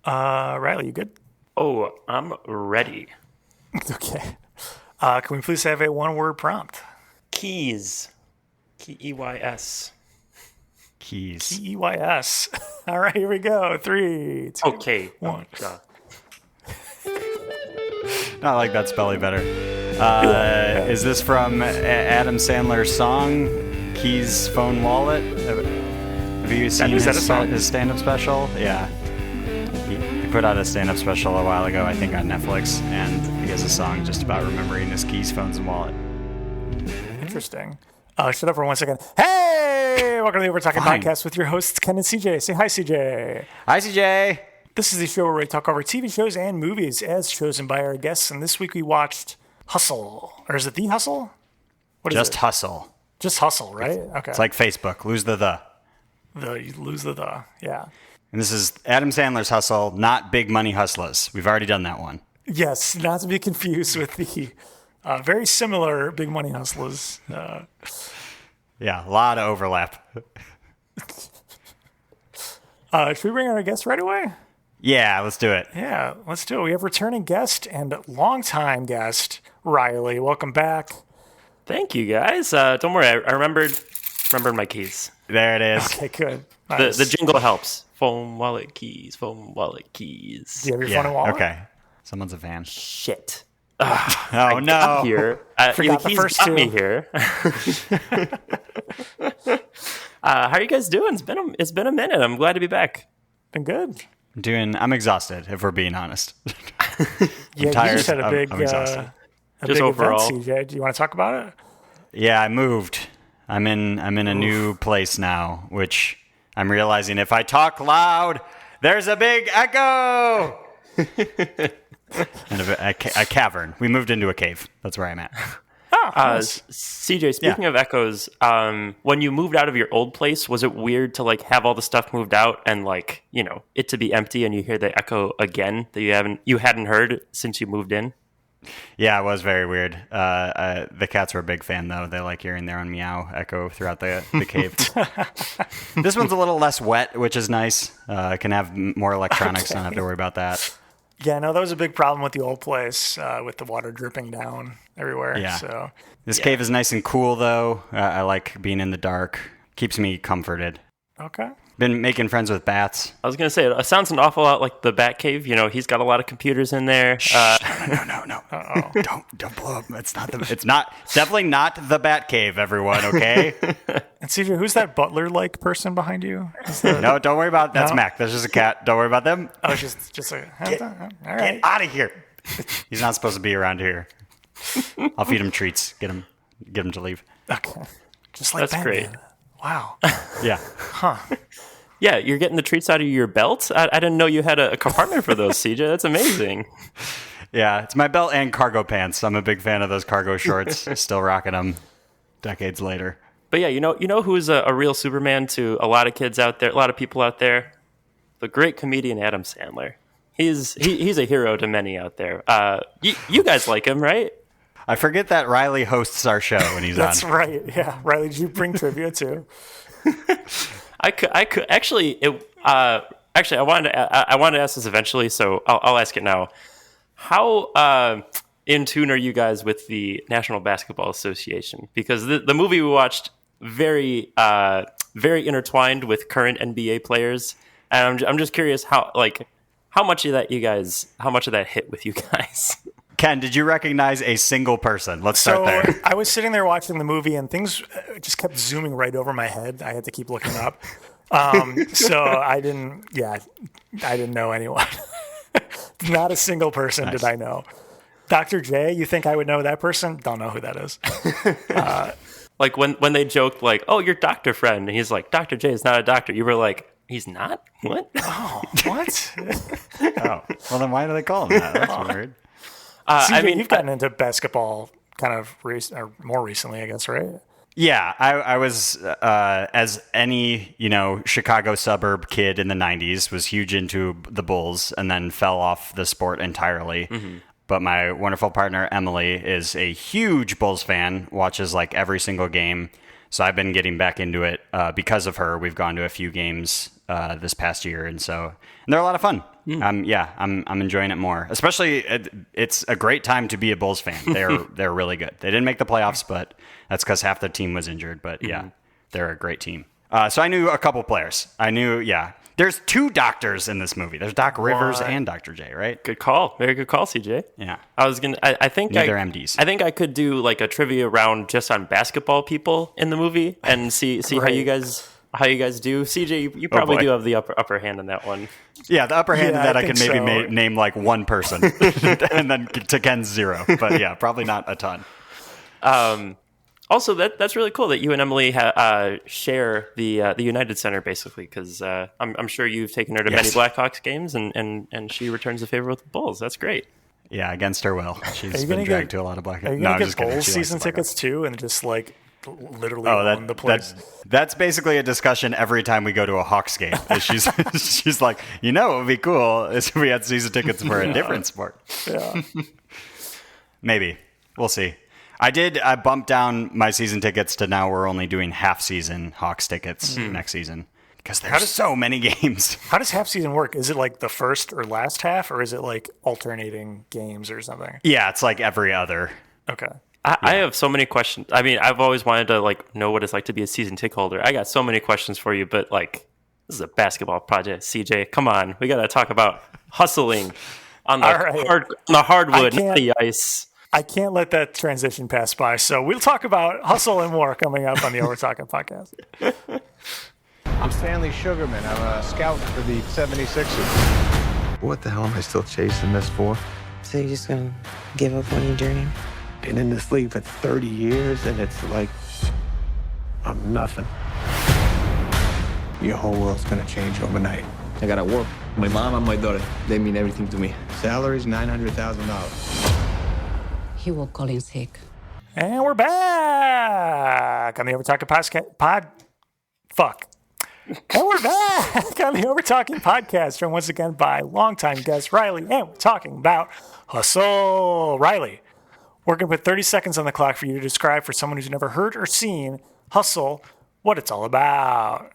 Riley, you good? Oh, I'm ready. Okay. Can we please have a one-word prompt? Keys. Keys. Keys. Keys. All right, here we go. 3, 2, Okay. 1. God. I like that spelling better. Is this from Adam Sandler's song, Keys Phone Wallet? Have you seen his stand-up special? Yeah. He put out a stand-up special a while ago, I think, on Netflix, and he has a song just about remembering his keys, phones, and wallet. Interesting. Shut up for 1 second. Hey! Welcome to the Overtalking Fine. Podcast with your hosts, Ken and CJ. Say hi, CJ. Hi, CJ. This is the show where we talk over TV shows and movies as chosen by our guests, and this week we watched Hustle. Or is it The Hustle? What is Just it? hustle. Just Hustle, right? Okay. It's like Facebook. Lose the. You lose the, yeah. And this is Adam Sandler's Hustle, not Big Money Hustlers. We've already done that one. Yes, not to be confused with the very similar Big Money Hustlers. Yeah, a lot of overlap. Should we bring on our guest right away? Yeah, let's do it. Yeah, let's do it. We have returning guest and longtime guest, Riley. Welcome back. Thank you, guys. Don't worry. I remembered my keys. There it is. Okay, good. Nice. The jingle helps. Phone, wallet, keys. Phone, wallet, keys. Do you have your phone and wallet? Okay. Someone's a fan. Shit. Oh, no. I'm here. Forgot the the keys first got two. me here. How are you guys doing? It's been a minute. I'm glad to be back. Been good. I'm exhausted, if we're being honest. Yeah, tired. you just had a I'm big, exhausted. a Just big overall. event, CJ. Do you want to talk about it? Yeah, I moved. I'm in a new place now, which I'm realizing if I talk loud, there's a big echo. And a cavern. We moved into a cave. That's where I'm at. Oh, nice. CJ, speaking of echoes, when you moved out of your old place, was it weird to like have all the stuff moved out and like, it to be empty and you hear the echo again that you hadn't heard since you moved in? Yeah, it was very weird. The cats were a big fan, though. They like hearing their own meow echo throughout the cave. This one's a little less wet, which is nice. I can have more electronics. Don't have to worry about that. Yeah, no, that was a big problem with the old place, with the water dripping down everywhere. Yeah. So This cave is nice and cool, though. I like being in the dark. Keeps me comforted. okay. Been making friends with bats. I was going to say, it sounds an awful lot like the Batcave. He's got a lot of computers in there. No. Don't blow up. It's definitely not the Batcave, everyone, okay? And CJ, who's that butler-like person behind you? No, don't worry about it. That's No? Mac. That's just a cat. Don't worry about them. Oh, just a. All right. Get out of here. He's not supposed to be around here. I'll feed him treats. Get him to leave. Okay. Just like That's Batman. great. Wow. Yeah. Yeah, you're getting the treats out of your belt? I didn't know you had a compartment for those, CJ. That's amazing. Yeah, it's my belt and cargo pants. I'm a big fan of those cargo shorts. Still rocking them decades later. But yeah, you know who's a real Superman to a lot of kids out there, a lot of people out there? The great comedian Adam Sandler. He's a hero to many out there. You guys like him, right? I forget that Riley hosts our show when he's That's on. right. Yeah. Riley, did you bring trivia too? I could actually. I wanted to ask this eventually, so I'll ask it now. How in tune are you guys with the National Basketball Association? Because the movie we watched very intertwined with current NBA players, and I'm just curious how much of that hit with you guys. Ken, did you recognize a single person? Let's start there. I was sitting there watching the movie, and things just kept zooming right over my head. I had to keep looking up. So I didn't know anyone. Not a single person did I know. Dr. J, you think I would know that person? Don't know who that is. Like when they joked like, "Oh, your doctor friend," and he's like, "Dr. J is not a doctor." You were like, "He's not? What?" Oh, what? Oh, well then why do they call him that? That's weird. CJ, you've gotten into basketball kind of or more recently, I guess, right? Yeah, I was, as any, Chicago suburb kid in the 90s, was huge into the Bulls and then fell off the sport entirely. Mm-hmm. But my wonderful partner, Emily, is a huge Bulls fan, watches like every single game. So I've been getting back into it because of her. We've gone to a few games this past year, and they're a lot of fun. I'm enjoying it more. Especially, it's a great time to be a Bulls fan. They're really good. They didn't make the playoffs, but that's because half the team was injured. But yeah, they're a great team. So I knew a couple players. There's 2 doctors in this movie. There's Doc Rivers and Dr. J, right? Good call. Very good call, CJ. Yeah. I think neither MDs. I think I could do like a trivia round just on basketball people in the movie and see Right. how you guys do. CJ, you probably do have the upper hand on that one. Yeah, the upper hand in that I can maybe so. name like one person, and then to Ken's 0. But yeah, probably not a ton. Also, that's really cool that you and Emily share the United Center, basically, because I'm sure you've taken her to many Blackhawks games, and she returns the favor with the Bulls. That's great. Yeah, against her will. She's been dragged to a lot of Blackhawks. Are you going to get Bulls season tickets too, and just like literally own the place? That's basically a discussion every time we go to a Hawks game. She's like, it would be cool if we had season tickets for a different sport. Yeah. Maybe. We'll see. I bumped down my season tickets to now we're only doing half season Hawks tickets next season because there's so many games. How does half season work? Is it like the first or last half, or is it like alternating games or something? Yeah, it's like every other. Okay. I have so many questions. I mean, I've always wanted to like know what it's like to be a season ticket holder. I got so many questions for you, but like this is a basketball project. CJ, come on, we got to talk about hustling on the hardwood, not the ice. I can't let that transition pass by. So we'll talk about hustle and more coming up on the Overtalking Podcast. I'm Stanley Sugarman. I'm a scout for the 76ers. What the hell am I still chasing this for? So you're just gonna give up on your dream? Been in this league for 30 years, and it's like I'm nothing. Your whole world's gonna change overnight. I gotta work. My mom and my daughter, they mean everything to me. Salary's $900,000. He will call in sick. And we're back on the Overtalking And we're back on the Overtalking Podcast, joined once again by longtime guest Riley, and we're talking about hustle. Riley, we're going to put 30 seconds on the clock for you to describe for someone who's never heard or seen hustle, what it's all about.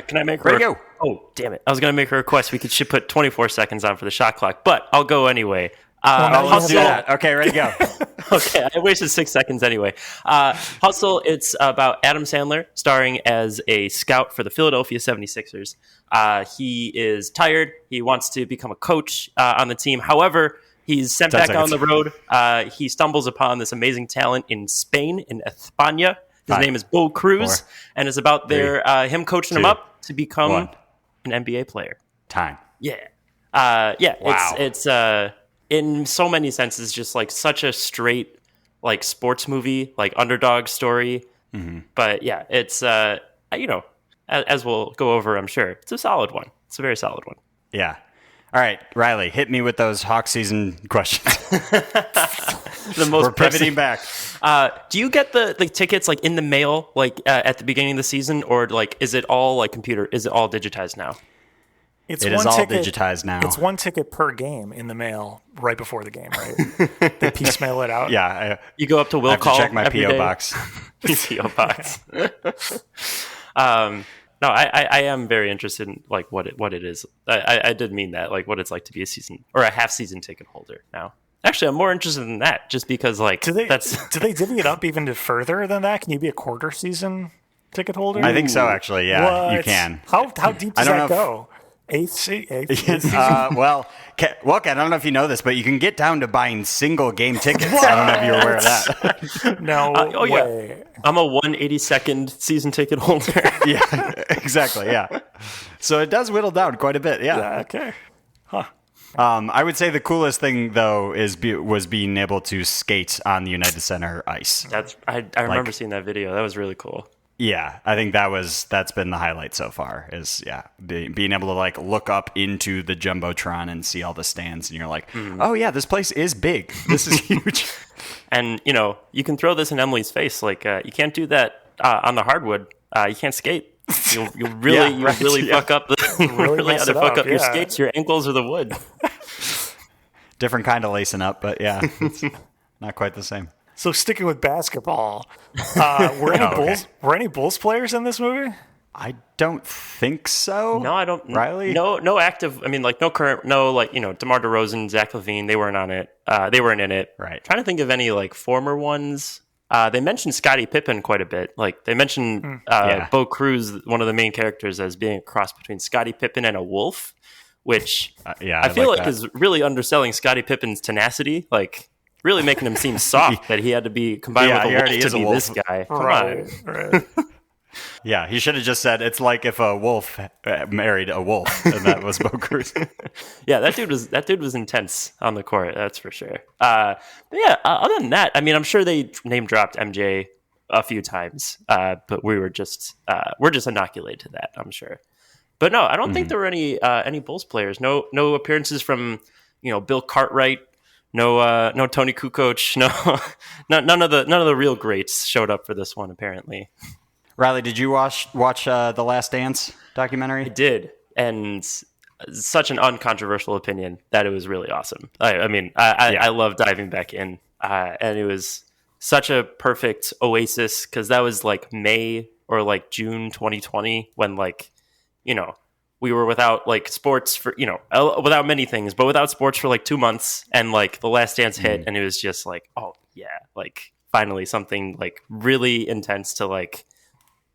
Can I make her? Oh, damn it! I was going to make a request. We should put 24 seconds on for the shot clock, but I'll go anyway. Let's do that. Okay, ready to go. Okay, I wasted 6 seconds anyway. Hustle, it's about Adam Sandler starring as a scout for the Philadelphia 76ers. He is tired. He wants to become a coach on the team. However, he's sent back on the road. He stumbles upon this amazing talent in Spain, in España. His name is Bo Cruz, and it's about him coaching him up to become an NBA player. Yeah. Wow. It's in so many senses, just like such a straight, like sports movie, like underdog story. Mm-hmm. But yeah, it's, as we'll go over, I'm sure it's a solid one. It's a very solid one. Yeah. All right, Riley, hit me with those Hawk season questions. We're pivoting back. Do you get the tickets like in the mail, like at the beginning of the season, or like is it all like computer? Is it all digitized now? It is all digitized now. It's one ticket per game in the mail right before the game, right? They piecemeal it out. Yeah. You go up to Will Call. I have to check my P.O. box. P.O. box. No, I am very interested in like what it is. I did mean that, like what it's like to be a season or a half season ticket holder now. Actually, I'm more interested in that just because like do they divvy it up even further than that? Can you be a quarter season ticket holder? I think so, actually. Yeah, you can. How deep does that go? Eighth season? Well, Ken, I don't know if you know this, but you can get down to buying single game tickets. I don't know if you're aware of that. No way. Yeah. I'm a 182nd season ticket holder. Yeah, exactly. Yeah. So it does whittle down quite a bit. Yeah. Okay. Huh. I would say the coolest thing though was being able to skate on the United Center ice. I remember seeing that video. That was really cool. Yeah, I think that's been the highlight so far is being able to like look up into the Jumbotron and see all the stands and you're like, oh yeah, this place is big. This is huge. And you can throw this in Emily's face. Like you can't do that on the hardwood. You can't skate. You'll really fuck up fuck up your skates, your ankles, or the wood. Different kind of lacing up, but yeah, it's not quite the same. So sticking with basketball, were any Bulls players in this movie? I don't think so. No, I don't. Riley? No active. I mean, like no current. No, like DeMar DeRozan, Zach LaVine. They weren't on it. They weren't in it. Right. Trying to think of any like former ones. They mentioned Scottie Pippen quite a bit. Like they mentioned Bo Cruz, one of the main characters, as being a cross between Scottie Pippen and a wolf, which I feel like is really underselling Scottie Pippen's tenacity. Like really making him seem soft that he had to be combined with a wolf to be this guy. Come on. Right. Yeah, he should have just said it's like if a wolf married a wolf, and that was Bo Cruz. Yeah, that dude was intense on the court. That's for sure. But yeah, other than that, I mean, I'm sure they name dropped MJ a few times, but we're just inoculated to that. I'm sure. But no, I don't think there were any Bulls players. No appearances from Bill Cartwright. No Tony Kukoc. None of the real greats showed up for this one apparently. Riley, did you watch the Last Dance documentary? I did, and such an uncontroversial opinion that it was really awesome. I love diving back in, and it was such a perfect oasis because that was like May or like June 2020 when we were without like sports for without many things, but without sports for like 2 months, and like the Last Dance hit, and it was just like, oh yeah, like finally something like really intense to like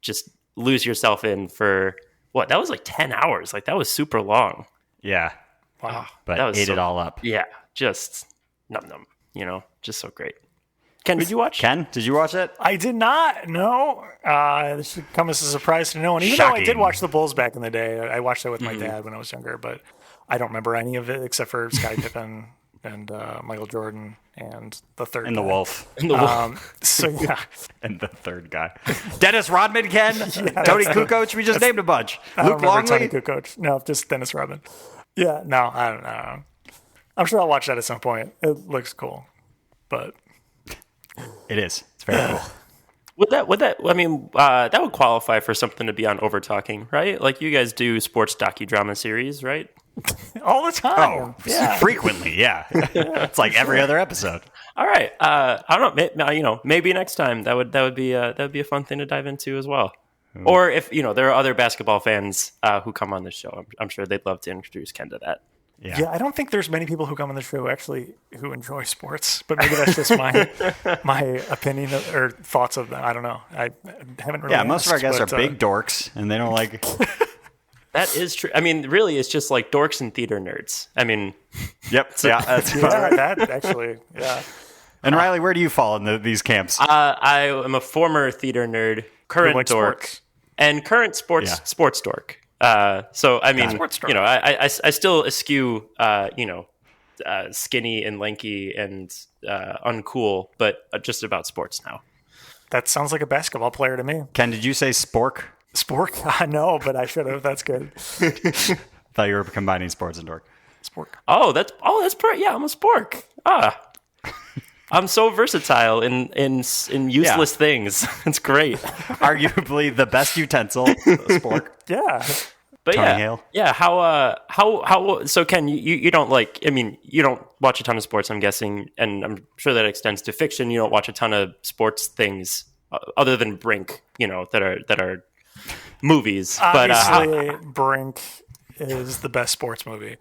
just lose yourself in for what? That was like 10 hours. Like that was super long. Yeah. Wow. But that ate it all up. Yeah. Just num, just so great. Ken, did you watch? Ken, did you watch it? I did not. No. This should come as a surprise to no one. Even though I did watch the Bulls back in the day. I watched it with my dad when I was younger, but I don't remember any of it except for Scottie Pippen and Michael Jordan and the third and guy. The Wolf. And the Wolf. So yeah. And the third guy. Dennis Rodman, Ken. Tony Kukoc. We just named a bunch. Luke Longley. Tony Kukoc. No, just Dennis Rodman. Yeah. No, I don't know. I'm sure I'll watch that at some point. It looks cool, but it is. It's very cool. That would qualify for something to be on Overtalking, right? Like you guys do sports docudrama series, right? All the time. Oh, yeah. Frequently, yeah. It's like every other episode. All right. I don't know. Maybe next time that would be a fun thing to dive into as well. Or if there are other basketball fans who come on this show, I'm sure they'd love to introduce Ken to that. Yeah, I don't think there's many people who come on the show who enjoy sports, but maybe that's just my opinion or thoughts of them. I don't know. I haven't really. Yeah, most of our guests are big dorks, and they don't like. That is true. I mean, really, it's just like dorks and theater nerds. I mean, yep. Yeah, that's that actually. Yeah. And Riley, where do you fall in these camps? I am a former theater nerd, current dork, sports. And current sports dork. So I mean, I still eschew, skinny and lanky and uncool, but just about sports now. That sounds like a basketball player to me. Ken, did you say spork? Spork? No, but I should have. That's good. Thought you were combining sports and dork. Spork. That's yeah, I'm a spork. I'm so versatile in useless things. It's great. Arguably the best utensil, spork. Yeah. But Tony Hale. Yeah. How? So Ken, you don't like? I mean, you don't watch a ton of sports, I'm guessing, and I'm sure that extends to fiction. You don't watch a ton of sports things other than Brink, that are movies. Obviously, Brink is the best sports movie.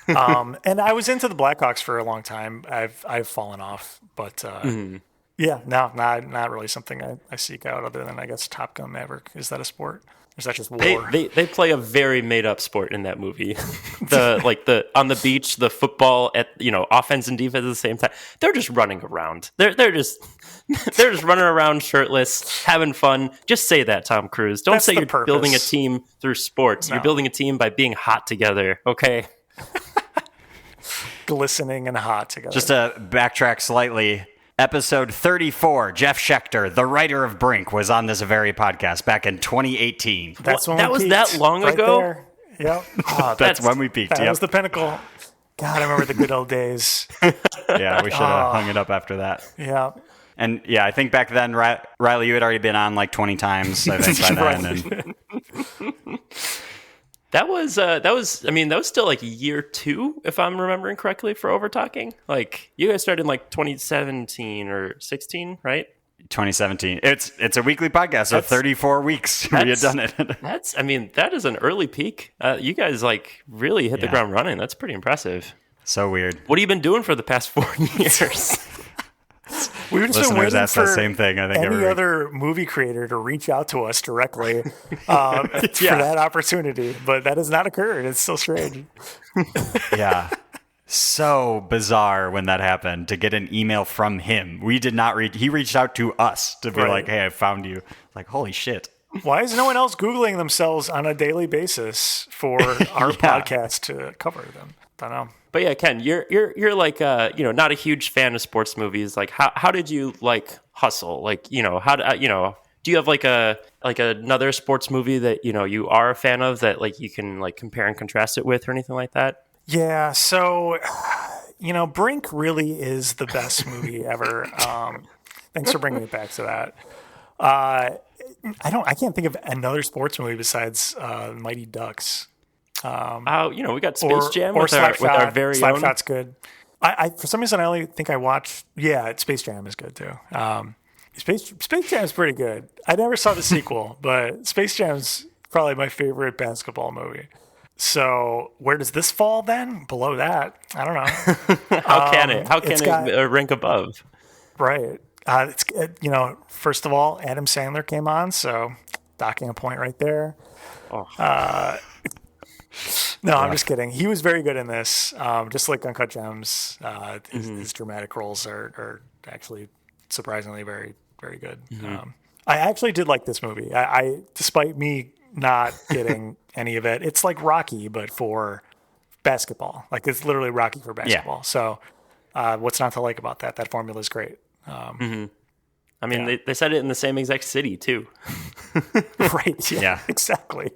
And I was into the Blackhawks for a long time. I've fallen off, but yeah, no, not really something I seek out. Other than I guess Top Gun Maverick. Is that a sport? Or is that just war? They play a very made up sport in that movie. the on the beach, the football at offense and defense at the same time. They're just running around. They're just running around shirtless, having fun. Just say that, Tom Cruise. Don't say you're building a team through sports. No. You're building a team by being hot together. Okay. Glistening and hot together. Just to backtrack slightly, episode 34, Jeff Schechter, the writer of Brink, was on this very podcast back in 2018. That's when that was that long ago? There. Yep. Oh, that's when we peaked. That was the pinnacle. God, I remember the good old days. Yeah, we should have hung it up after that. Yeah. And yeah, I think back then, Riley, you had already been on like 20 times, I think, by then. And That was I mean, that was still like year 2, if I'm remembering correctly, for Overtalking. Like, you guys started in like 2017 or 16, right? 2017. It's a weekly podcast, so 34 weeks we had done it. I mean, that is an early peak. You guys like really hit the ground running. That's pretty impressive. So weird. What have you been doing for the past 4 years? We've just been waiting ask for that same thing, I think, any other movie creator to reach out to us directly for that opportunity, but that has not occurred. It's so strange. Yeah. So bizarre when that happened, to get an email from him. We did not read. He reached out to us to be like, hey, I found you. Like, holy shit. Why is no one else Googling themselves on a daily basis for our podcast to cover them? I don't know. But yeah, Ken, you're like not a huge fan of sports movies. Like, how did you like Hustle? Like, how do you have like another sports movie that you are a fan of that like you can like compare and contrast it with or anything like that? Yeah, so Brink really is the best movie ever. Thanks for bringing it back to that. I can't think of another sports movie besides Mighty Ducks. We got Space Jam with our very own. Slapshot's good. I for some reason I only think I watched. Yeah, Space Jam is good too. Space Jam is pretty good. I never saw the sequel, but Space Jam's probably my favorite basketball movie. So where does this fall then? Below that, I don't know. How can it rank above? Right. First of all, Adam Sandler came on, so docking a point right there. Oh. No, I'm just kidding. He was very good in this. Just like Uncut Gems, his dramatic roles are actually surprisingly very, very good. Mm-hmm. I actually did like this movie. I despite me not getting any of it, it's like Rocky, but for basketball. Like, it's literally Rocky for basketball. Yeah. So what's not to like about that? That formula is great. I mean, they said it in the same exact city too. Right. Yeah, exactly.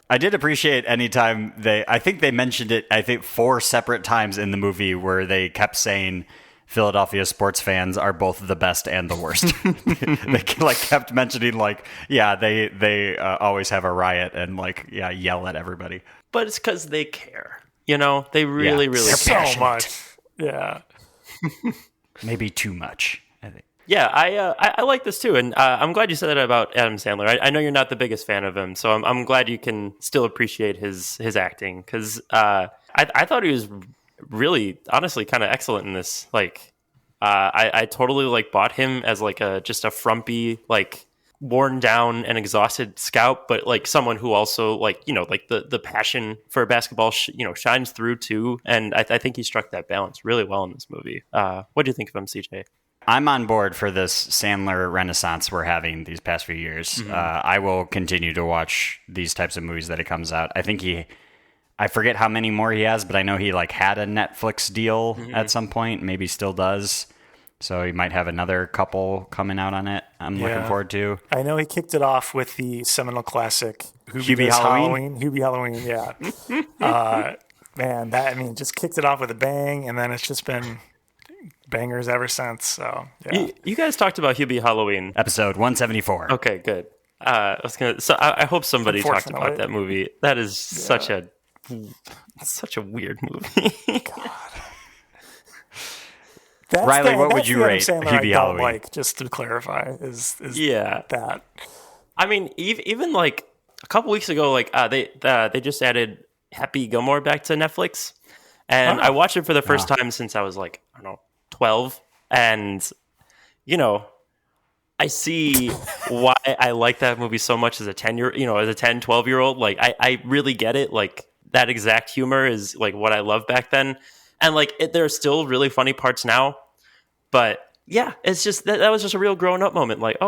I did appreciate anytime I think they mentioned it, 4 separate times in the movie where they kept saying Philadelphia sports fans are both the best and the worst. They like kept mentioning they always have a riot and yell at everybody. But it's because they care. They really care so much. Yeah. Maybe too much, I think. Yeah, I like this too, and I'm glad you said that about Adam Sandler. I know you're not the biggest fan of him, so I'm glad you can still appreciate his acting, because I thought he was really, honestly, kind of excellent in this. Like, I totally bought him as just a frumpy, worn down and exhausted scout, but someone who also the passion for basketball shines through too, and I think he struck that balance really well in this movie. What do you think of him, CJ? I'm on board for this Sandler renaissance we're having these past few years. Mm-hmm. I will continue to watch these types of movies that it comes out. I think I forget how many more he has, but I know he had a Netflix deal at some point, maybe still does. So he might have another couple coming out on it. I'm looking forward to. I know he kicked it off with the seminal classic Hubie Halloween. Hubie Halloween, yeah. Man, just kicked it off with a bang, and then it's just been bangers ever since. So yeah. You guys talked about Hubie Halloween, episode 174. Okay, good. I hope somebody talked about that movie. That is such a weird movie. God. Riley, what would you rate Hubie Halloween? Just to clarify, is that? I mean, even a couple weeks ago, they just added Happy Gilmore back to Netflix, and I watched it for the first time since I was 12, and I see why I like that movie so much as a 12-year-old. I really get it. That exact humor is what I loved back then, and there are still really funny parts now. But yeah, it's just that was just a real growing up moment. I've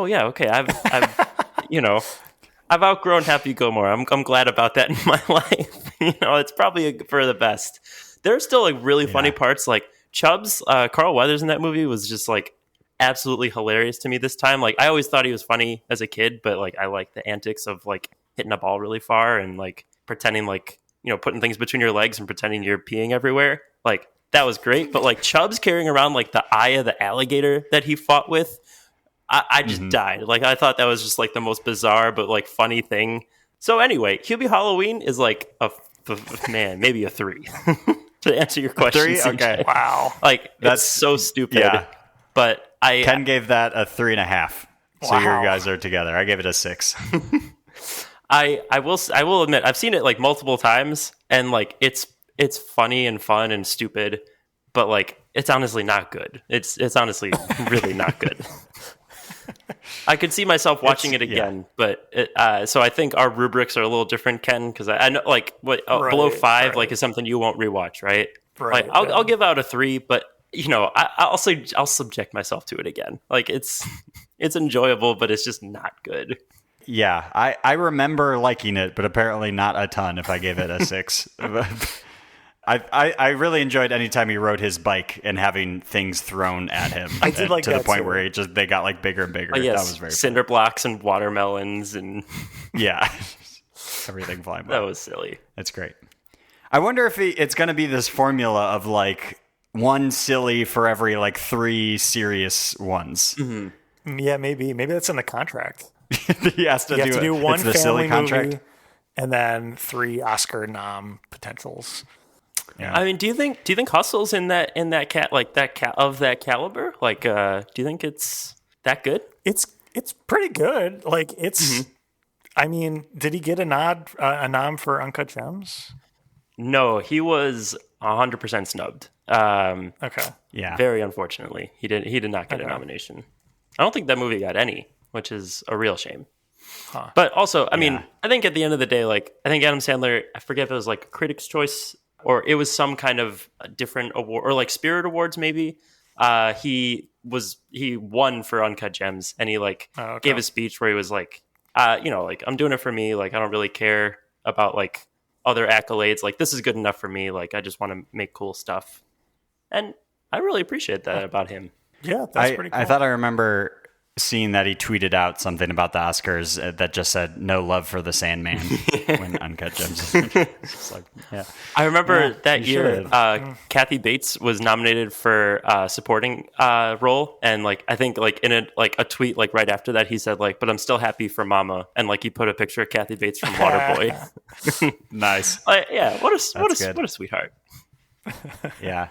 outgrown Happy Gilmore. I'm glad about that in my life. It's probably for the best. There's still really funny parts. Chubbs, Carl Weathers in that movie was just absolutely hilarious to me this time. I always thought he was funny as a kid, but I like the antics of hitting a ball really far and pretending putting things between your legs and pretending you're peeing everywhere. That was great. But Chubbs carrying around the eye of the alligator that he fought with, I just died. I thought that was just the most bizarre but funny thing. So anyway, Hubie Halloween is like man, maybe a 3. To answer your question, 3? CJ. Okay. Wow. Like that's so stupid. Yeah. But Ken gave that a 3.5. So you Wow. guys are together. I gave it a 6. I will admit I've seen it like multiple times, and like it's funny and fun and stupid, but like it's honestly not good. It's honestly really not good. I could see myself watching it again, but so I think our rubrics are a little different, Ken, because I know like what below 5 right. like is something you won't rewatch, right? Right, Like I'll give out a 3, but you know I'll subject myself to it again. Like it's enjoyable, but it's just not good. Yeah, I remember liking it, but apparently not a ton if I gave it a 6. I really enjoyed any time he rode his bike and having things thrown at him. I did like to the that point too. where they got like bigger and bigger. Oh, yes, That was very cinder blocks and watermelons, and yeah, everything flying by. that was silly. That's great. I wonder if it's going to be this formula of like one silly for every like 3 serious ones. Mm-hmm. Yeah, maybe that's in the contract. He has to You have to do one it's the silly family contract. movie, and then 3 Oscar nom potentials. Yeah. I mean, do you think Hustle's in that of that caliber? Like, do you think it's that good? It's pretty good. Like it's. I mean, did he get a nom for Uncut Gems? No, he was 100% snubbed. Okay. Yeah. Very unfortunately, he did not get a nomination. I don't think that movie got any, which is a real shame. Huh. But also, I mean, I think at the end of the day, like I think Adam Sandler, I forget if it was like a Critics' Choice or it was some kind of a different award or like Spirit Awards maybe. He won for Uncut Gems, and he like gave a speech where he was like, like I'm doing it for me. Like I don't really care about like other accolades. Like this is good enough for me. Like I just want to make cool stuff, and I really appreciate that about him. Yeah, that's pretty cool. I thought I remember seeing that he tweeted out something about the Oscars that just said "No love for the Sandman" when Uncut Gems. It's just like, yeah. I remember that you year, Kathy Bates was nominated for supporting role, and like I think like in a tweet like right after that he said like, "But I'm still happy for Mama," and like he put a picture of Kathy Bates from Waterboy. Nice. Yeah, what a sweetheart. Yeah.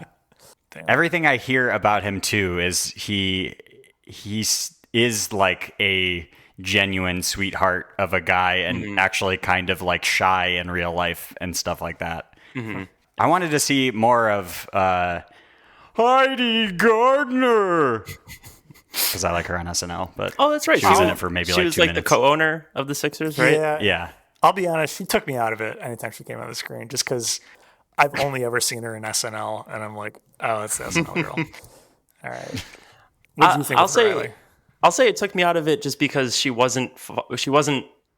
Everything I hear about him too is he is like a genuine sweetheart of a guy and actually kind of like shy in real life and stuff like that. I wanted to see more of Heidi Gardner because I like her on SNL, but Oh, that's right. she was in it for maybe she like was 2 like minutes. the co-owner of the Sixers, right? Yeah. I'll be honest, she took me out of it anytime she came on the screen just because I've only ever seen her in SNL, and I'm like, oh, it's the SNL girl. All right. What do you think of her, Riley? I'll say it took me out of it just because she wasn't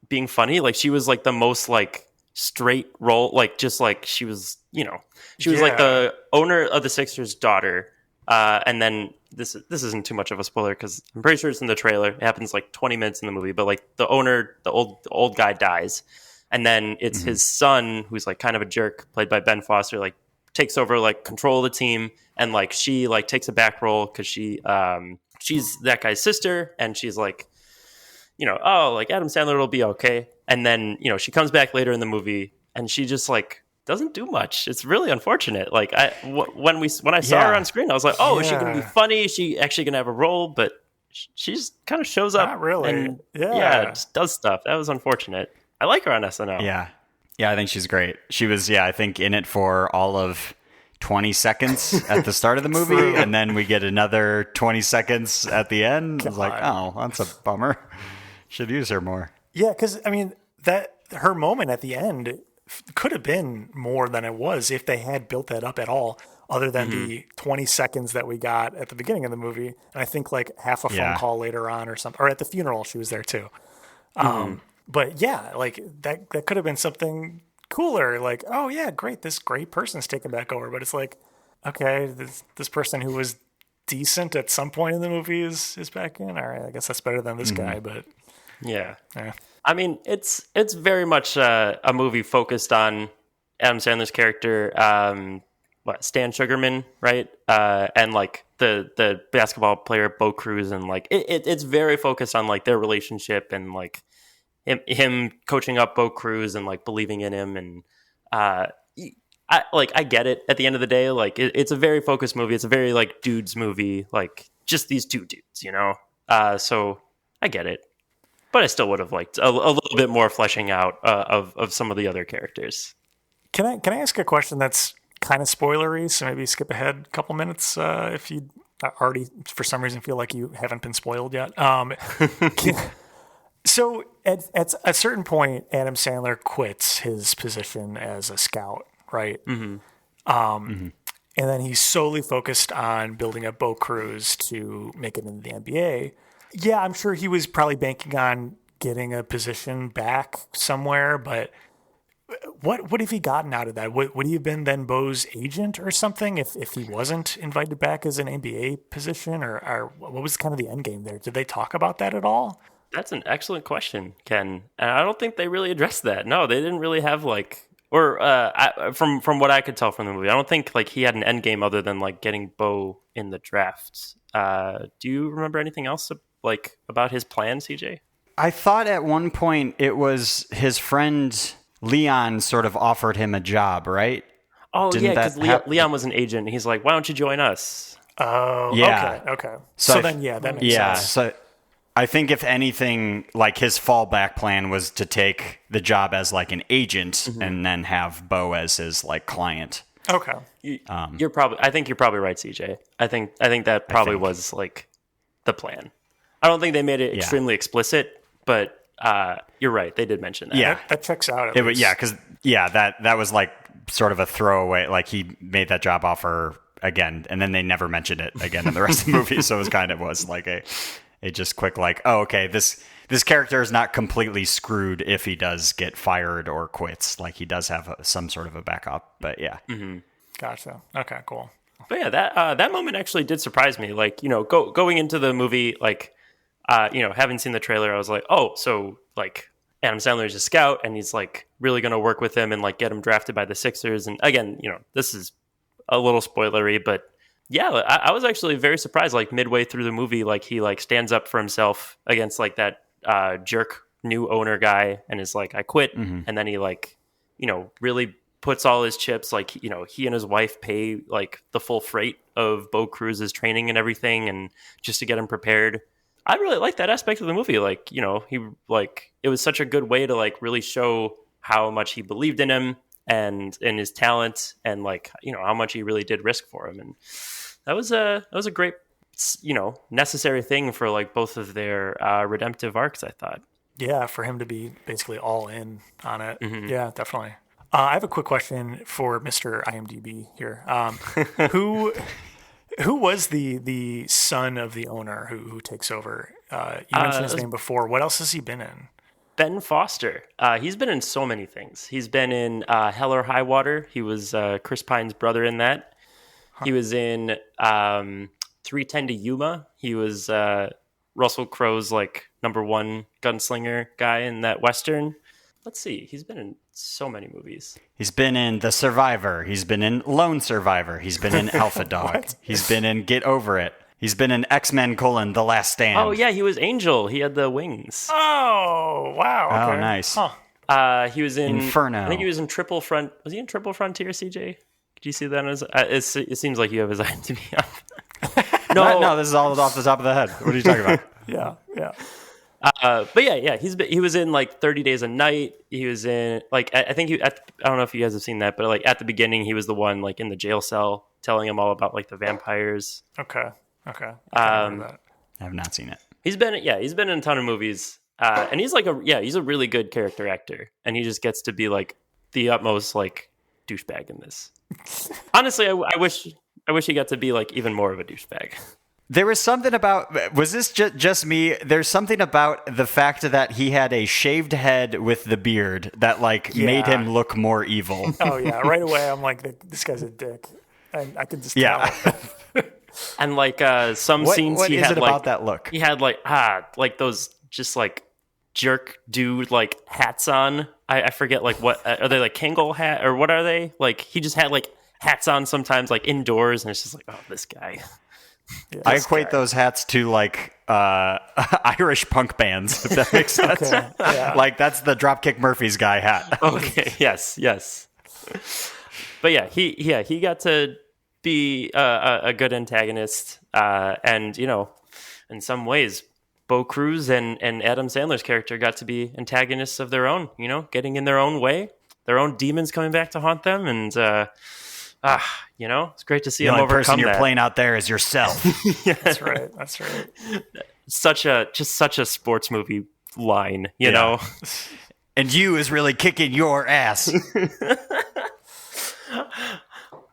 being funny. Like she was like the most like straight role, like just like she was like the owner of the Sixers' daughter. And then this isn't too much of a spoiler because I'm pretty sure it's in the trailer. It happens like 20 minutes in the movie, but like the owner, the old guy dies. And then it's his son, who's like kind of a jerk, played by Ben Foster, like takes over like control of the team, and like she like takes a back role because she's that guy's sister, and she's like, oh, like Adam Sandler will be okay. And then she comes back later in the movie, and she just like doesn't do much. It's really unfortunate. Like when I saw her on screen, I was like, oh, is she gonna be funny? Is she actually gonna have a role? But she just kind of shows up. Not really. And, Yeah. just does stuff. That was unfortunate. I like her on SNL. Yeah. Yeah, I think she's great. She was, I think in it for all of 20 seconds at the start of the movie, and then we get another 20 seconds at the end. I was like, oh, that's a bummer. Should use her more. Yeah, because, I mean, that her moment at the end could have been more than it was if they had built that up at all, other than the 20 seconds that we got at the beginning of the movie. And I think like half a phone call later on or something, or at the funeral, she was there too. But yeah, like that could have been something cooler. Like, oh yeah, great, this great person's taken back over. But it's like, okay, this person who was decent at some point in the movie is back in. All right, I guess that's better than this guy. But yeah. I mean, it's very much a movie focused on Adam Sandler's character, Stan Sugarman, right? And like the basketball player Bo Cruz, and like it's very focused on like their relationship and like him coaching up Bo Cruz and like believing in him, and I get it. At the end of the day, like it's a very focused movie. It's a very like dudes movie, like just these two dudes, you know. So I get it, but I still would have liked a little bit more fleshing out of some of the other characters. Can I ask a question that's kind of spoilery? So maybe skip ahead a couple minutes if you already, for some reason, feel like you haven't been spoiled yet. So at a certain point, Adam Sandler quits his position as a scout, right? Mm-hmm. And then he's solely focused on building up Bo Cruz to make it into the NBA. Yeah, I'm sure he was probably banking on getting a position back somewhere, but what have he gotten out of that? Would he have been then Bo's agent or something if he wasn't invited back as an NBA position? Or what was kind of the end game there? Did they talk about that at all? That's an excellent question, Ken. And I don't think they really addressed that. No, they didn't really have like, or from what I could tell from the movie, I don't think like he had an end game other than like getting Bo in the drafts. Do you remember anything else like about his plan, CJ? I thought at one point it was his friend Leon sort of offered him a job, right? Oh, yeah, because Leon was an agent. He's like, why don't you join us? Oh, yeah. Okay. So then, that makes sense. So I think if anything, like his fallback plan was to take the job as like an agent and then have Bo as his like client. Okay. I think you're probably right, CJ. I think that probably was like the plan. I don't think they made it extremely explicit, but you're right. They did mention that. Yeah, that checks out. Because that was like sort of a throwaway. Like he made that job offer again, and then they never mentioned it again in the rest of the movie. So it was like a just quick like, oh, okay, this character is not completely screwed if he does get fired or quits. Like he does have some sort of a backup. But yeah, Gotcha. Okay, cool. But yeah, that moment actually did surprise me. Like, you know, going into the movie, like, having seen the trailer, I was like, oh, so like Adam Sandler is a scout and he's like really going to work with him and like get him drafted by the Sixers. And again, you know, this is a little spoilery, but yeah, I was actually very surprised. Like midway through the movie, like he like stands up for himself against like that jerk new owner guy and is like, I quit. And then he like, you know, really puts all his chips, like, you know, he and his wife pay like the full freight of Bo Cruz's training and everything, and just to get him prepared. I really like that aspect of the movie. Like, you know, he like, it was such a good way to like really show how much he believed in him and in his talent, and like, you know, how much he really did risk for him. And that was a great, you know, necessary thing for like both of their redemptive arcs, I thought. Yeah, for him to be basically all in on it. Yeah, definitely. I have a quick question for Mr. IMDb here. Who was the son of the owner who takes over? You mentioned his name before. What else has he been in? Ben Foster. He's been in so many things. He's been in Hell or High Water. He was Chris Pine's brother in that. He was in 3:10 to Yuma. He was Russell Crowe's like #1 gunslinger guy in that Western. Let's see. He's been in so many movies. He's been in The Survivor. He's been in Lone Survivor. He's been in Alpha Dog. He's been in Get Over It. He's been in X-Men: The Last Stand. Oh, yeah. He was Angel. He had the wings. Oh, wow. Okay. Oh, nice. Huh. He was in Inferno. I think he was in Triple Front. Was he in Triple Frontier, CJ? Did you see that? It seems like you have his IMDb up. No, this is all off the top of the head. What are you talking about? Yeah. But yeah, he was in like 30 Days a Night. He was in like, I think I don't know if you guys have seen that, but like at the beginning, he was the one like in the jail cell telling him all about like the vampires. Okay. I have not seen it. He's been in a ton of movies, and he's like he's a really good character actor, and he just gets to be like the utmost like douchebag in this. Honestly, I wish he got to be like even more of a douchebag. There was something about, was this just me? There's something about the fact that he had a shaved head with the beard that like made him look more evil. Oh yeah, right away I'm like, this guy's a dick. I can just tell. And like some scenes what he is had it like about that look? He had like those just like jerk dude like hats on. I forget like what are they, like Kangol hat or what are they? Like he just had like hats on sometimes like indoors, and it's just like, oh, this guy. Yeah, I equate those hats to like Irish punk bands, if that makes sense. Okay, yeah. Like that's the Dropkick Murphys guy hat. Okay. Yes. But yeah, he got to be a good antagonist, and in some ways, Bo Cruz and Adam Sandler's character got to be antagonists of their own. Getting in their own way, their own demons coming back to haunt them, and it's great to see The them only overcome person you're that. playing out there is yourself. That's right. Such a sports movie line, you know. And you is really kicking your ass.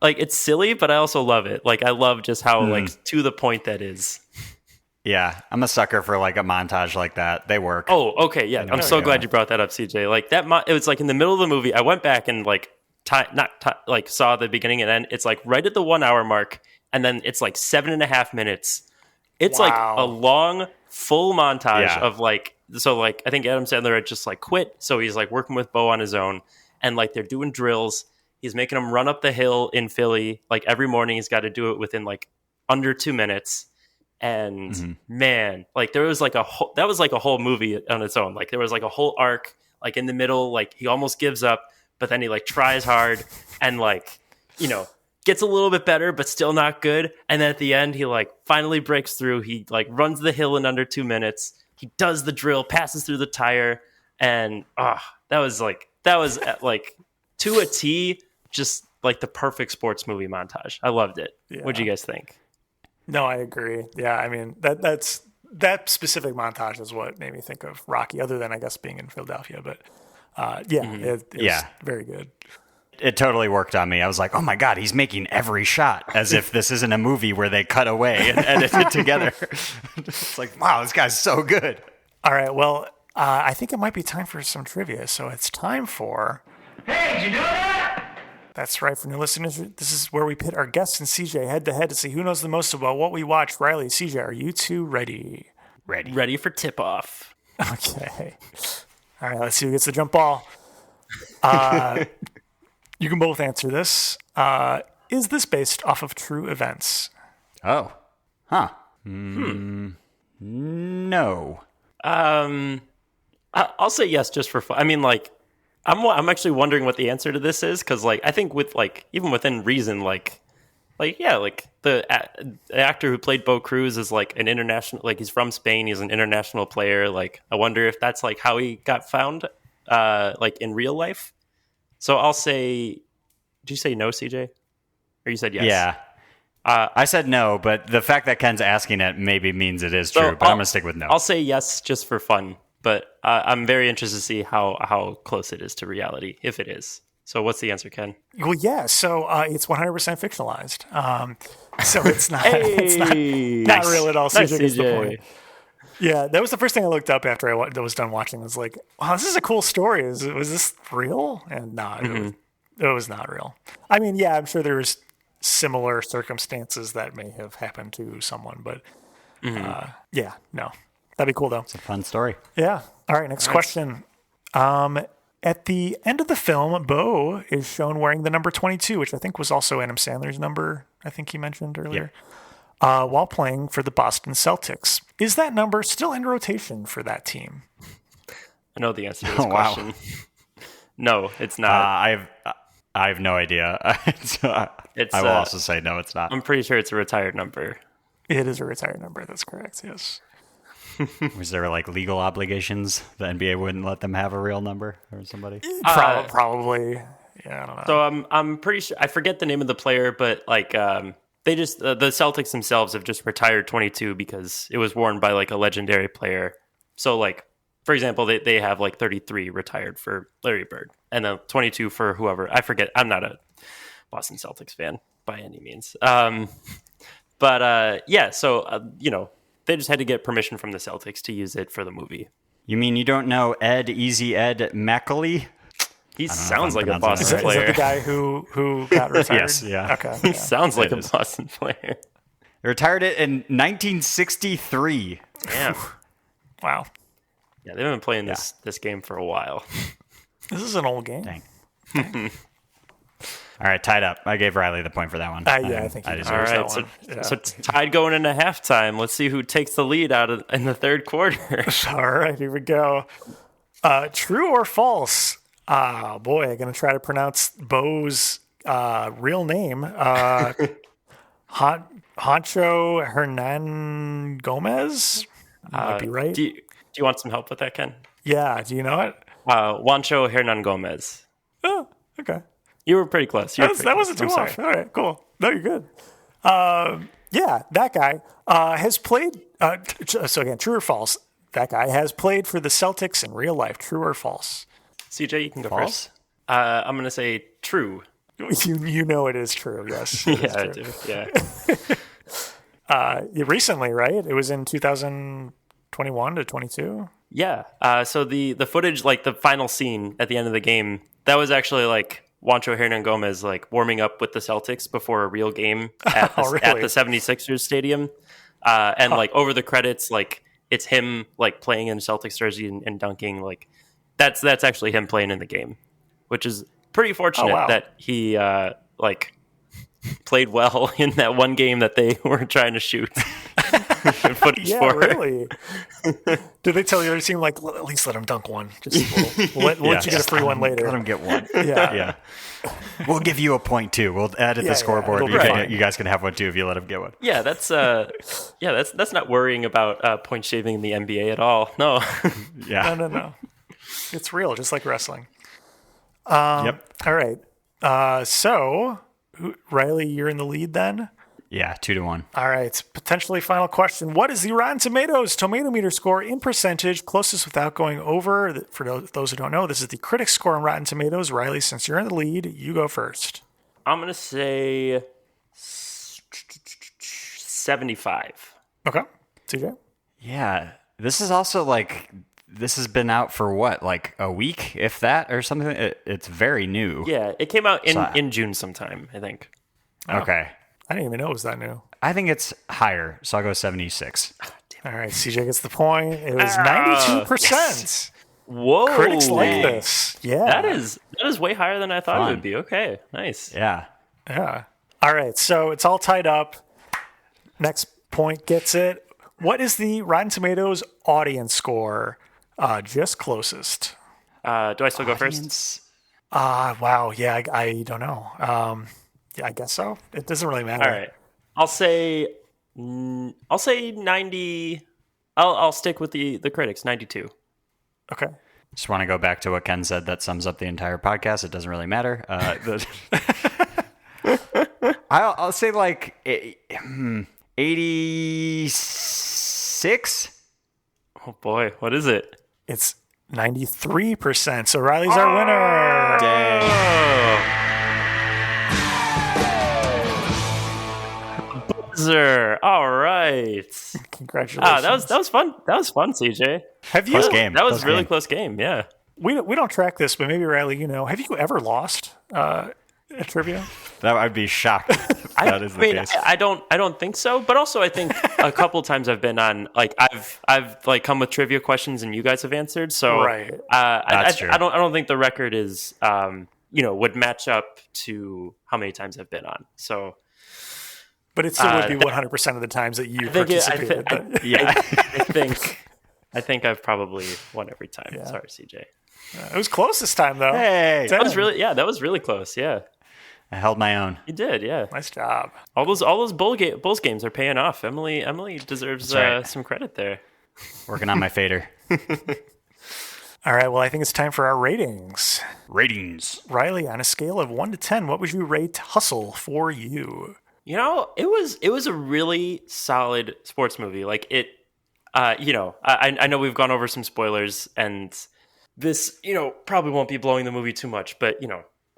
Like, it's silly, but I also love it. Like, I love just how like to the point that is. Yeah, I'm a sucker for like a montage like that. They work. Oh, okay, yeah. I'm so glad you brought that up, CJ. Like that, it was like in the middle of the movie. I went back and like saw the beginning and end. It's like right at the 1 hour mark, and then it's like 7.5 minutes. It's like a long full montage of like, so like I think Adam Sandler had just like quit, so he's like working with Bo on his own, and like they're doing drills. He's making them run up the hill in Philly like every morning. He's got to do it within like under 2 minutes. And man, like there was like that was like a whole movie on its own. Like there was like a whole arc, like in the middle, like he almost gives up, but then he like tries hard and like, gets a little bit better, but still not good. And then at the end, he like finally breaks through. He like runs the hill in under 2 minutes. He does the drill, passes through the tire. And that was like to a T, just like the perfect sports movie montage. I loved it. Yeah. What'd you guys think? No, I agree. Yeah, I mean that specific montage is what made me think of Rocky, other than I guess being in Philadelphia. But it was very good. It totally worked on me. I was like, oh my God, he's making every shot as if this isn't a movie where they cut away and edit it together. It's like, wow, this guy's so good. All right, well, I think it might be time for some trivia. So it's time for... Hey, did you know that? That's right, for new listeners, this is where we pit our guests and CJ head-to-head to see who knows the most about what we watch. Riley, CJ, are you two ready? Ready for tip-off. Okay. All right, let's see who gets the jump ball. You can both answer this. Is this based off of true events? Oh. Huh. No. I'll say yes just for fun. I mean, like, I'm actually wondering what the answer to this is, because like I think with like even within reason, like the actor who played Bo Cruz is like an international, like he's from Spain, he's an international player. Like I wonder if that's like how he got found, like in real life. So I'll say, did you say no, CJ, or you said yes? Yeah. I said no, but the fact that Ken's asking it maybe means it is true. But I'm gonna stick with no. I'll say yes just for fun. But I'm very interested to see how close it is to reality, if it is. So what's the answer, Ken? Well, yeah. So it's 100% fictionalized. So it's not, it's not real at all. Nice, CJ gets the CJ. point. Yeah, that was the first thing I looked up after I was done watching. I was like, wow, this is a cool story. Was this real? And no, it was not real. I mean, yeah, I'm sure there was similar circumstances that may have happened to someone. But yeah, no. That'd be cool, though. It's a fun story. Yeah. All right, next question. At the end of the film, Bo is shown wearing the number 22, which I think was also Adam Sandler's number, I think he mentioned earlier, while playing for the Boston Celtics. Is that number still in rotation for that team? I know the answer to this question. No, it's not. I have no idea. I will also say no, it's not. I'm pretty sure it's a retired number. It is a retired number. That's correct, yes. Was there like legal obligations? The NBA wouldn't let them have a real number or somebody? Probably. Yeah, I don't know. So I'm pretty sure, I forget the name of the player, but like they just the Celtics themselves have just retired 22 because it was worn by like a legendary player. So like, for example, they have like 33 retired for Larry Bird and then 22 for whoever. I forget. I'm not a Boston Celtics fan by any means. But they just had to get permission from the Celtics to use it for the movie. You mean you don't know Easy Ed Macaulay? He sounds like a Boston player. Is that the guy who got retired? Yes, yeah. Okay. He sounds like a Boston player. They retired it in 1963. Damn. Wow. Yeah, they've been playing this game for a while. This is an old game. Dang. All All right, tied up. I gave Riley the point for that one. I think he deserve deserves All that right, so, one. Yeah. so it's tied going into halftime. Let's see who takes the lead in the third quarter. All right, here we go. True or false? Boy, I'm going to try to pronounce Bo's real name. Hancho Hernan Gomez? Might be right. Do you want some help with that, Ken? Yeah, do you know it? Juancho Hernan Gomez. Oh, okay. You were pretty close. That wasn't too off. All right, cool. No, you're good. Yeah, that guy has played. So again, true or false? That guy has played for the Celtics in real life. True or false? CJ, you can go False? first. I'm going to say true. You know it is true. Yes. Yeah, I do. Yeah. Recently, right? It was in 2021 to 22. Yeah. So the footage, like the final scene at the end of the game, that was actually like Juancho Hernan Gomez like warming up with the Celtics before a real game at the, at the 76ers stadium. And like over the credits, like it's him like playing in Celtics jersey and dunking. Like that's actually him playing in the game, which is pretty fortunate that he like played well in that one game that they were trying to shoot footage for. Really? Did they tell the other team like at least let him dunk one? Just we'll let you get a free one later. Let him get one. Yeah. We'll give you a point too. We'll add it to the scoreboard. You guys can have one too if you let him get one. Yeah, that's not worrying about point shaving in the NBA at all. No. Yeah. No. It's real, just like wrestling. Yep. All right. So, Riley, you're in the lead then? Yeah, 2-1. All right. Potentially final question. What is the Rotten Tomatoes tomato meter score in percentage closest without going over? For those who don't know, this is the critics score on Rotten Tomatoes. Riley, since you're in the lead, you go first. I'm going to say 75. Okay. CJ? Yeah. This is also like, this has been out for what, like a week, if that, or something? It's very new. Yeah, it came out in June sometime, I think. Okay. I didn't even know it was that new. I think it's higher, so I'll go 76. All right. CJ gets the point. It was 92%. Yes. Whoa. Critics like this. Yeah. That is way higher than I thought it would be. Okay, nice. Yeah. Yeah. All right. So it's all tied up. Next point gets it. What is the Rotten Tomatoes audience score? Just closest. Do I still go first? Wow. Yeah, I don't know. Yeah, I guess so. It doesn't really matter. All right. I'll say 90. I'll stick with the critics, 92. Okay. Just want to go back to what Ken said. That sums up the entire podcast. It doesn't really matter. I'll say like 86. Oh boy, what is it? It's 93%. So Riley's our winner. Buzzer. All right. Congratulations. That was fun. That was fun, CJ. Have you? Close game. That was Close really game. close game. Yeah. We don't track this, but maybe Riley, have you ever lost at trivia? That I'd be shocked. If that is the case. I don't think so. But also, I think a couple times I've been on, like I've like come with trivia questions and you guys have answered. So Right. That's true. I don't think the record is would match up to how many times I've been on. So. But it still would be 100% of the times that you participated. I think I've probably won every time. Yeah. Sorry, CJ. It was close this time, though. Hey, That was really close. Yeah, I held my own. you did. Yeah, Nice job. all those Bulls games are paying off. Emily deserves right. some credit there. Working on my fader. All right, well, I think it's time for our ratings. Ratings. Riley, on a scale of 1 to 10, what would you rate Hustle for you? It was a really solid sports movie. Like it, I know we've gone over some spoilers, and this, probably won't be blowing the movie too much, but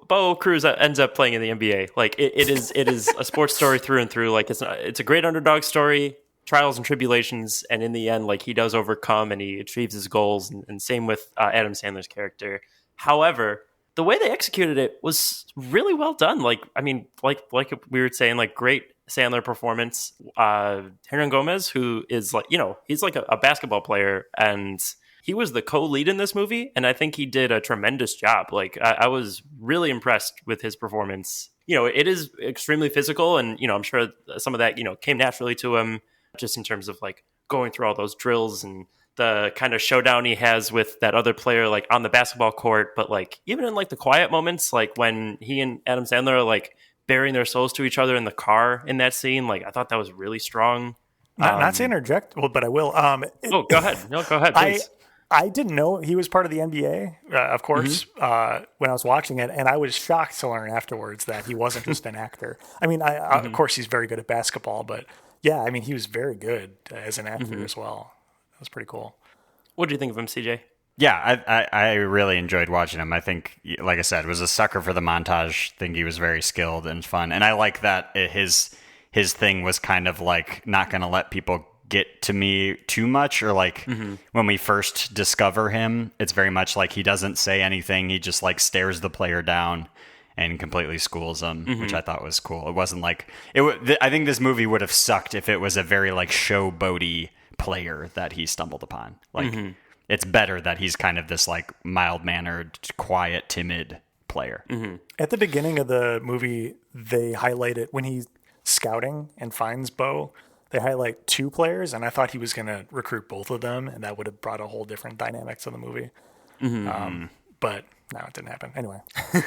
Bo Cruz ends up playing in the NBA. Like it is a sports story through and through. Like it's a great underdog story, trials and tribulations, and in the end, like he does overcome and he achieves his goals. And same with Adam Sandler's character. However, the way they executed it was really well done. Like we were saying, like great Sandler performance. Hernan Gomez, who is like, he's like a basketball player, and he was the co-lead in this movie, and I think he did a tremendous job. Like, I was really impressed with his performance. It is extremely physical, and I'm sure some of that came naturally to him, just in terms of like going through all those drills and the kind of showdown he has with that other player, like on the basketball court. But like even in like the quiet moments, like when he and Adam Sandler are like bearing their souls to each other in the car in that scene, like I thought that was really strong. Not to interject, well, but I will. Oh, go ahead. No, go ahead, please. I didn't know he was part of the NBA, of course, when I was watching it, and I was shocked to learn afterwards that he wasn't just an actor. I mean, of course, he's very good at basketball, but yeah, I mean, he was very good as an actor as well. That was pretty cool. What do you think of him, CJ? Yeah, I really enjoyed watching him. I think, like I said, was a sucker for the montage. Think he was very skilled and fun, and I like that his thing was kind of like not going to let people get to me too much, or like when we first discover him, it's very much like he doesn't say anything. He just like stares the player down and completely schools them, which I thought was cool. It wasn't like I think this movie would have sucked if it was a very like showboaty player that he stumbled upon. Like it's better that he's kind of this like mild-mannered, quiet, timid player. At the beginning of the movie, they highlight it when he's scouting and finds Bo. They highlight two players, and I thought he was going to recruit both of them, and that would have brought a whole different dynamic to the movie. But no, it didn't happen. Anyway,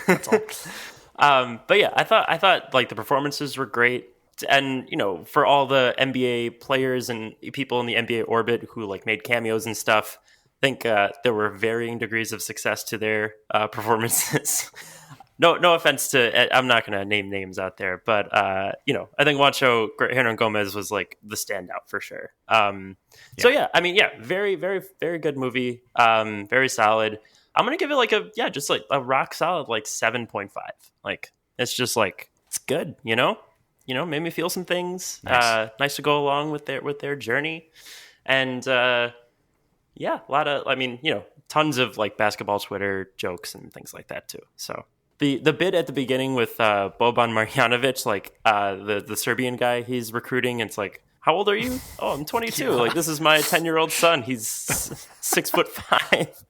that's all. But yeah, I thought like the performances were great, and for all the NBA players and people in the NBA orbit who like made cameos and stuff, I think there were varying degrees of success to their performances. No offense to, I'm not going to name names out there, but, I think Juancho Hernan Gomez was like the standout for sure. So yeah, I mean, yeah, very, very, very good movie. Very solid. I'm going to give it like just like a rock solid, like 7.5. Like, it's just like, it's good, made me feel some things. Nice to go along with their journey. And, a lot of, tons of like basketball Twitter jokes and things like that too. So. The bit at the beginning with Boban Marjanovic, like the Serbian guy he's recruiting, and it's like, how old are you? Oh, I'm 22. Like, this is my 10-year-old son. He's 6'5".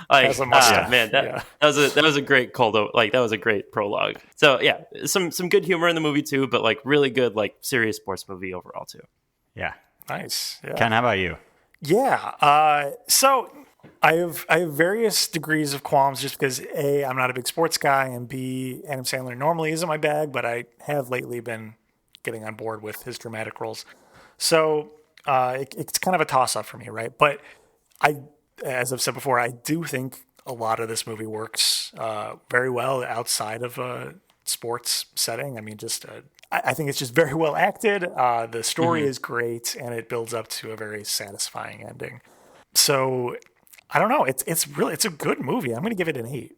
Like, man, that was a great cold. Like, that was a great prologue. So yeah, some good humor in the movie too, but like really good, like serious sports movie overall too. Yeah, nice. Yeah. Ken, how about you? Yeah. So I have various degrees of qualms just because A, I'm not a big sports guy, and B, Adam Sandler normally isn't my bag, but I have lately been getting on board with his dramatic roles. So it's kind of a toss-up for me, right? But as I've said before, I do think a lot of this movie works very well outside of a sports setting. I mean, I think it's just very well acted. The story is great, and it builds up to a very satisfying ending. So I don't know. It's a good movie. I'm going to give it an 8.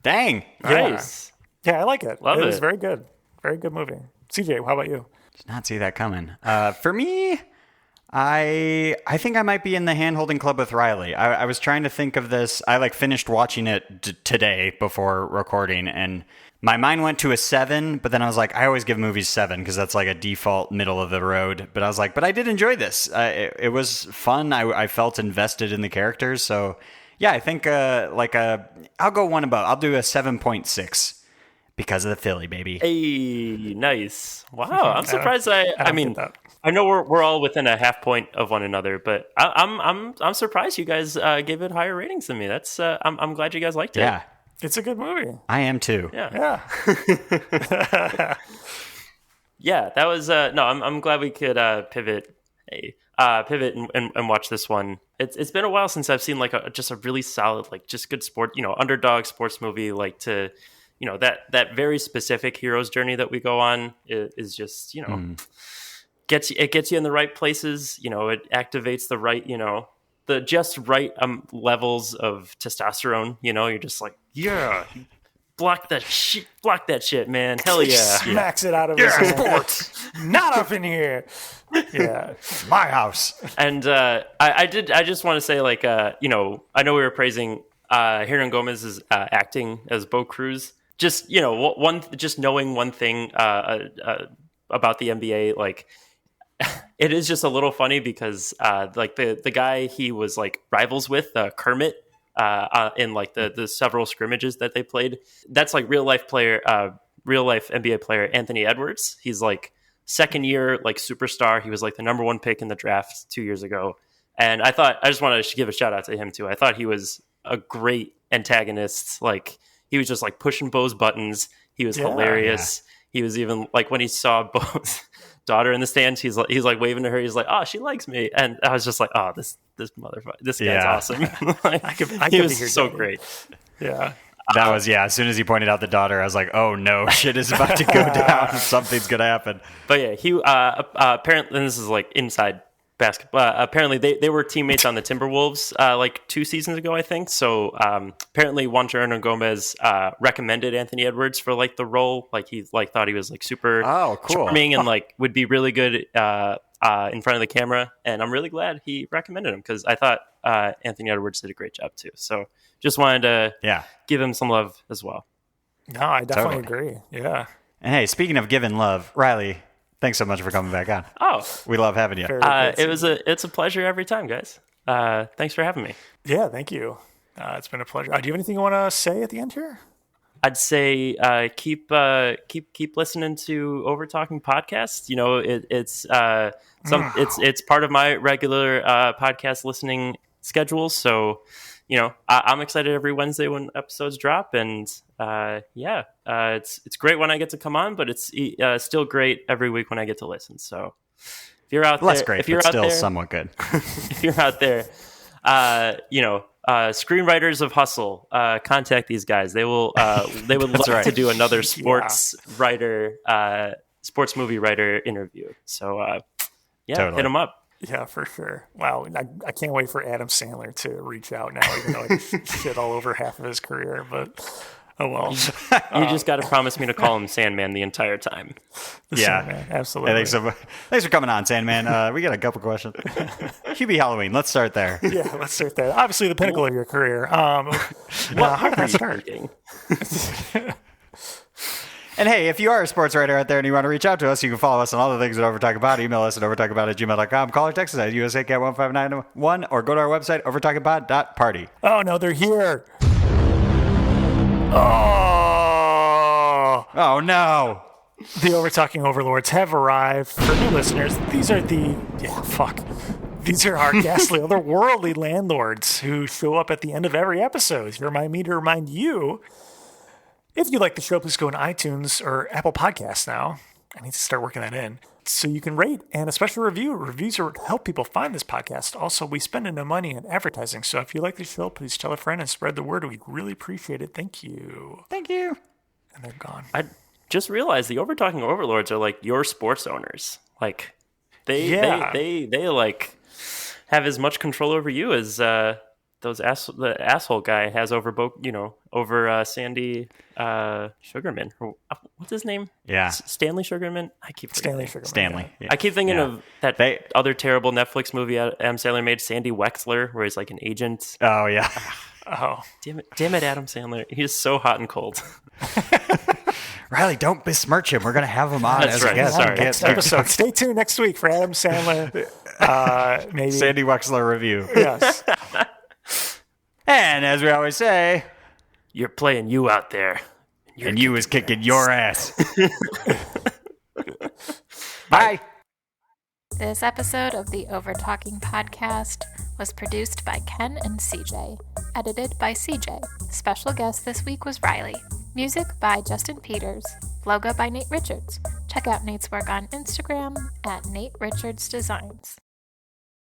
Dang. Nice. Yeah, I like it. Love it. It was very good. Very good movie. CJ, how about you? Did not see that coming. For me, I think I might be in the hand-holding club with Riley. I was trying to think of this. I finished watching it today before recording, and my mind went to a 7, but then I was like, I always give movies 7 because that's like a default middle of the road. But I was like, but I did enjoy this. It was fun. I felt invested in the characters. So yeah, I think I'll go one above. I'll do a 7.6 because of the Philly, baby. Hey, nice. Wow, I'm surprised. I mean, I know we're all within a half point of one another, but I'm surprised you guys gave it higher ratings than me. That's I'm glad you guys liked it. Yeah. It's a good movie. I am too. Yeah. Yeah, that was no. I'm glad we could pivot and watch this one. It's been a while since I've seen like just a really solid, like just good sport, underdog sports movie. Like to, that very specific hero's journey that we go on is just gets you in the right places. It activates the right the just right levels of testosterone. You're just like, yeah, block that shit, man. Hell yeah. Smacks it out of his hand. Sports. Not up in here. Yeah. My house. And I just want to say, like, I know we were praising Hernan Gomez's acting as Bo Cruz. Just, just knowing one thing about the NBA, like, it is just a little funny because like the guy he was like rivals with, Kermit, in like the several scrimmages that they played, that's like real life NBA player Anthony Edwards. He's like second year like superstar. He was like the number one pick in the draft 2 years ago. And I just wanted to give a shout out to him too. I thought he was a great antagonist. Like he was just like pushing Bo's buttons. He was hilarious. Yeah. He was even like when he saw Bo's daughter in the stands, he's like waving to her. He's like, "Oh, she likes me," and I was just like, "Oh, this motherfucker, this guy's awesome." Like, he was so great. Yeah, that was As soon as he pointed out the daughter, I was like, "Oh no, shit is about to go down. Something's gonna happen." But yeah, he apparently, and this is like inside basketball. Apparently, they were teammates on the Timberwolves like 2 seasons ago, I think. So apparently, Juan Gomez recommended Anthony Edwards for like the role. Like he like thought he was like super charming and like would be really good in front of the camera. And I'm really glad he recommended him because I thought Anthony Edwards did a great job too. So just wanted to give him some love as well. No, I definitely agree. Yeah. And hey, speaking of giving love, Riley, thanks so much for coming back on. Oh, we love having you. It's a pleasure every time, guys. Thanks for having me. Yeah, thank you. It's been a pleasure. Do you have anything you want to say at the end here? I'd say keep listening to Overtalking Podcast. You know, it's part of my regular podcast listening schedule. So, you know, I'm excited every Wednesday when episodes drop, and it's great when I get to come on, but it's still great every week when I get to listen. So if you're out less there, great, if you're but out still there, somewhat good. If you're out there, screenwriters of hustle, contact these guys. They will they would love to do another sports movie writer interview. So totally. Hit them up. Yeah, for sure. Wow, I can't wait for Adam Sandler to reach out now, even though I shit all over half of his career. But oh well. You just got to promise me to call him Sandman the entire time. Sandman, absolutely. Thanks for coming on, Sandman. We got a couple questions. QB Halloween. Let's start there. Yeah, let's start there. Obviously, the pinnacle of your career. How did that start? And hey, if you are a sports writer out there and you want to reach out to us, you can follow us on all the things at Overtalk About. Email us at overtalkabout@gmail.com. Call or text us at USACat1591 or go to our website, overtalkabout.party. Oh, no, they're here. Oh, no. The Overtalking Overlords have arrived. For new listeners, these are These are our ghastly, otherworldly landlords who show up at the end of every episode. You remind me to remind you, if you like the show, please go on iTunes or Apple Podcasts now. I need to start working that in. So you can rate and especially review. Reviews are help people find this podcast. Also, we spend no money in advertising. So if you like the show, please tell a friend and spread the word. We'd really appreciate it. Thank you. Thank you. And they're gone. I just realized the Overtalking Overlords are like your sports owners. Like they like have as much control over you as the asshole guy has over Sandy Sugarman. What's his name? Yeah, Stanley Sugarman. I keep forgetting. Stanley. Yeah. I keep thinking of that other terrible Netflix movie Adam Sandler made, Sandy Wexler, where he's like an agent. Oh yeah. Oh damn it, Adam Sandler. He's so hot and cold. Riley, don't besmirch him. We're going to have him on as a guest. Sorry. Next episode. Stay tuned next week for Adam Sandler. Maybe Sandy Wexler review. Yes. And as we always say, you're playing you out there. And you is kicking your ass. Bye. This episode of the Overtalking Podcast was produced by Ken and CJ, edited by CJ. Special guest this week was Riley. Music by Justin Peters. Logo by Nate Richards. Check out Nate's work on Instagram at Nate Richards Designs.